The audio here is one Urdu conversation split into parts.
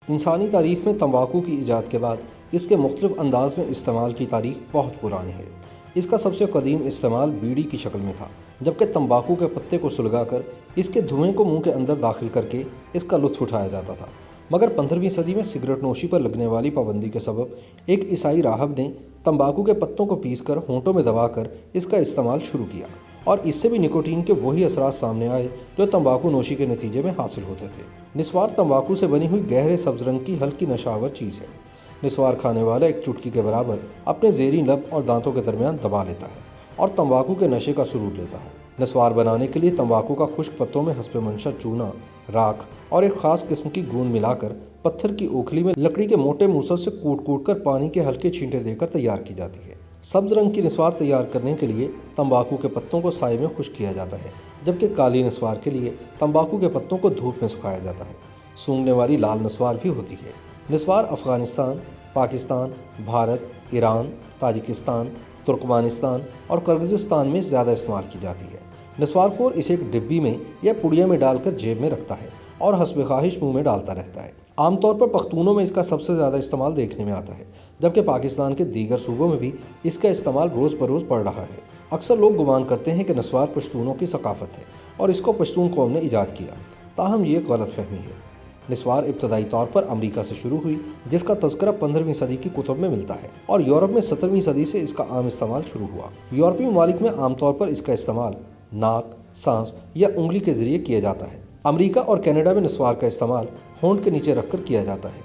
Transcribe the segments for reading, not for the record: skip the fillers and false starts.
انسانی تاریخ میں تمباکو کی ایجاد کے بعد اس کے مختلف انداز میں استعمال کی تاریخ بہت پرانی ہے۔ اس کا سب سے قدیم استعمال بیڑی کی شکل میں تھا، جبکہ تمباکو کے پتے کو سلگا کر اس کے دھوئیں کو منہ کے اندر داخل کر کے اس کا لطف اٹھایا جاتا تھا۔ مگر 15ویں صدی میں سگریٹ نوشی پر لگنے والی پابندی کے سبب ایک عیسائی راہب نے تمباکو کے پتوں کو پیس کر ہونٹوں میں دبا کر اس کا استعمال شروع کیا، اور اس سے بھی نکوٹین کے وہی اثرات سامنے آئے جو تمباکو نوشی کے نتیجے میں حاصل ہوتے تھے۔ نسوار تمباکو سے بنی ہوئی گہرے سبز رنگ کی ہلکی نشاور چیز ہے۔ نسوار کھانے والا ایک چٹکی کے برابر اپنے زیریں لب اور دانتوں کے درمیان دبا لیتا ہے اور تمباکو کے نشے کا سرور لیتا ہے۔ نسوار بنانے کے لیے تمباکو کا خشک پتوں میں حسب منشا چونا، راکھ اور ایک خاص قسم کی گوند ملا کر پتھر کی اوکھلی میں لکڑی کے موٹے موصل سے کوٹ کوٹ کر پانی کے ہلکے چھینٹے دے کر تیار کی جاتی ہے۔ سبز رنگ کی نسوار تیار کرنے کے لیے تمباکو کے پتوں کو سائے میں خشک کیا جاتا ہے، جبکہ کالی نسوار کے لیے تمباکو کے پتوں کو دھوپ میں سکھایا جاتا ہے۔ سونگھنے والی لال نسوار بھی ہوتی ہے۔ نسوار افغانستان، پاکستان، بھارت، ایران، تاجکستان، ترکمانستان اور کرغزستان میں زیادہ استعمال کی جاتی ہے۔ نسوار خور اسے ایک ڈبی میں یا پڑیا میں ڈال کر جیب میں رکھتا ہے اور حسب خواہش منہ میں ڈالتا رہتا ہے۔ عام طور پر پختونوں میں اس کا سب سے زیادہ استعمال دیکھنے میں آتا ہے، جبکہ پاکستان کے دیگر صوبوں میں بھی اس کا استعمال روز بروز بڑھ رہا ہے۔ اکثر لوگ گمان کرتے ہیں کہ نسوار پشتونوں کی ثقافت ہے اور اس کو پشتون قوم نے ایجاد کیا، تاہم یہ ایک غلط فہمی ہے۔ نسوار ابتدائی طور پر امریکہ سے شروع ہوئی، جس کا تذکرہ 15ویں صدی کی کتب میں ملتا ہے، اور یورپ میں 17ویں صدی سے اس کا عام استعمال شروع ہوا۔ یورپی ممالک میں عام طور پر اس کا استعمال ناک، سانس یا انگلی کے ذریعے کیا جاتا ہے۔ امریکہ اور کینیڈا میں نسوار کا استعمال ہونٹ کے نیچے رکھ کر کیا جاتا ہے۔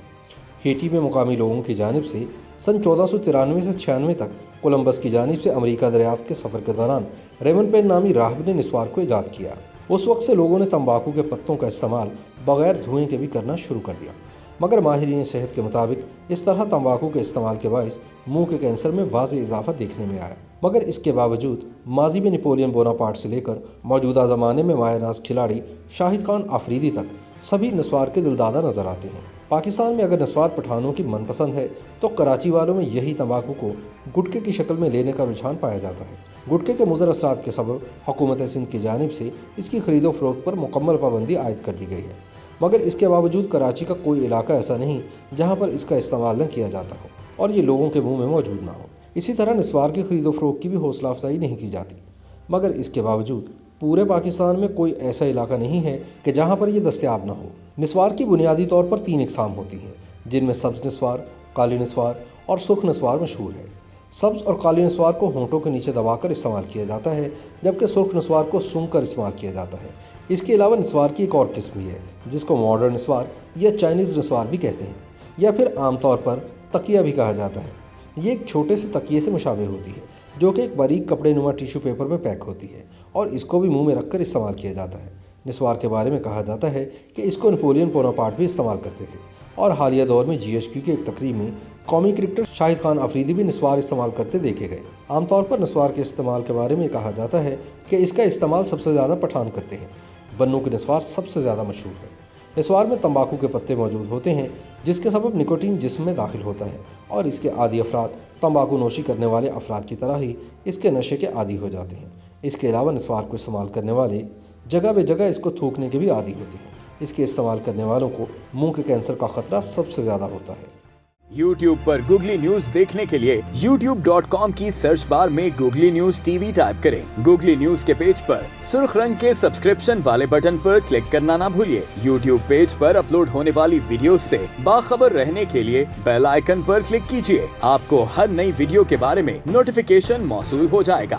ہیٹی میں مقامی لوگوں کی جانب سے سن 1493 سے 96 تک کولمبس کی جانب سے امریکہ دریافت کے سفر کے دوران ریمن پین نامی راہب نے نسوار کو ایجاد کیا۔ اس وقت سے لوگوں نے تمباکو کے پتوں کا استعمال بغیر دھوئیں کے بھی کرنا شروع کر دیا، مگر ماہرین صحت کے مطابق اس طرح تمباکو کے استعمال کے باعث منہ کے کینسر میں واضح اضافہ دیکھنے میں آیا۔ مگر اس کے باوجود ماضی میں نپولین بوناپارٹ سے لے کر موجودہ زمانے میں مایہ ناز کھلاڑی شاہد خان آفریدی تک سبھی نسوار کے دلدادہ نظر آتے ہیں۔ پاکستان میں اگر نسوار پٹھانوں کی من پسند ہے تو کراچی والوں میں یہی تمباکو کو گٹکے کی شکل میں لینے کا رجحان پایا جاتا ہے۔ گٹکے کے مضر اثرات کے سبب حکومت سندھ کی جانب سے اس کی خرید و فروخت پر مکمل پابندی عائد کر دی گئی ہے، مگر اس کے باوجود کراچی کا کوئی علاقہ ایسا نہیں جہاں پر اس کا استعمال نہ کیا جاتا ہو اور یہ لوگوں کے منہ میں موجود نہ ہو۔ اسی طرح نسوار کی خرید و فروخت کی بھی حوصلہ افزائی نہیں کی جاتی، مگر اس کے باوجود پورے پاکستان میں کوئی ایسا علاقہ نہیں ہے کہ جہاں پر یہ دستیاب نہ ہو۔ نسوار کی بنیادی طور پر 3 اقسام ہوتی ہیں، جن میں سبز نسوار، کالی نسوار اور سرخ نسوار مشہور ہے۔ سبز اور کالی نسوار کو ہونٹوں کے نیچے دبا کر استعمال کیا جاتا ہے، جبکہ سرخ نسوار کو سونگھ کر استعمال کیا جاتا ہے۔ اس کے علاوہ نسوار کی ایک اور قسم بھی ہے، جس کو ماڈرن نسوار یا چائنیز نسوار بھی کہتے ہیں، یا پھر عام طور پر تکیہ بھی کہا جاتا ہے۔ یہ ایک چھوٹے سے تکیے سے مشابہ ہوتی ہے، جو کہ ایک باریک کپڑے نما ٹیشو پیپر میں پیک ہوتی ہے، اور اس کو بھی منہ میں رکھ کر استعمال کیا جاتا ہے۔ نسوار کے بارے میں کہا جاتا ہے کہ اس کو نپولین بوناپارٹ بھی استعمال کرتے تھے، اور حالیہ دور میں GHQ کی ایک تقریب میں قومی کرکٹر شاہد خان آفریدی بھی نسوار استعمال کرتے دیکھے گئے۔ عام طور پر نسوار کے استعمال کے بارے میں کہا جاتا ہے کہ اس کا استعمال سب سے زیادہ پٹھان کرتے ہیں۔ بنوں کی نسوار سب سے زیادہ مشہور ہے۔ نسوار میں تمباکو کے پتے موجود ہوتے ہیں، جس کے سبب نکوٹین جسم میں داخل ہوتا ہے، اور اس کے عادی افراد تمباکو نوشی کرنے والے افراد کی طرح ہی اس کے نشے کے عادی ہو جاتے ہیں۔ اس کے علاوہ نسوار کو استعمال کرنے والے جگہ بے جگہ اس کو تھوکنے کے بھی عادی ہوتے ہیں۔ اس کے استعمال کرنے والوں کو منہ کے کینسر کا خطرہ سب سے زیادہ ہوتا ہے۔ YouTube پر گوگلی نیوز دیکھنے کے لیے youtube.com کی سرچ بار میں گوگلی نیوز TV ٹائپ کریں۔ گوگلی نیوز کے پیج پر سرخ رنگ کے سبسکرپشن والے بٹن پر کلک کرنا نہ بھولیے۔ YouTube پیج پر اپلوڈ ہونے والی ویڈیوز سے باخبر رہنے کے لیے بیل آئیکن پر کلک کیجیے۔ آپ کو ہر نئی ویڈیو کے بارے میں نوٹیفیکیشن موصول ہو جائے گا۔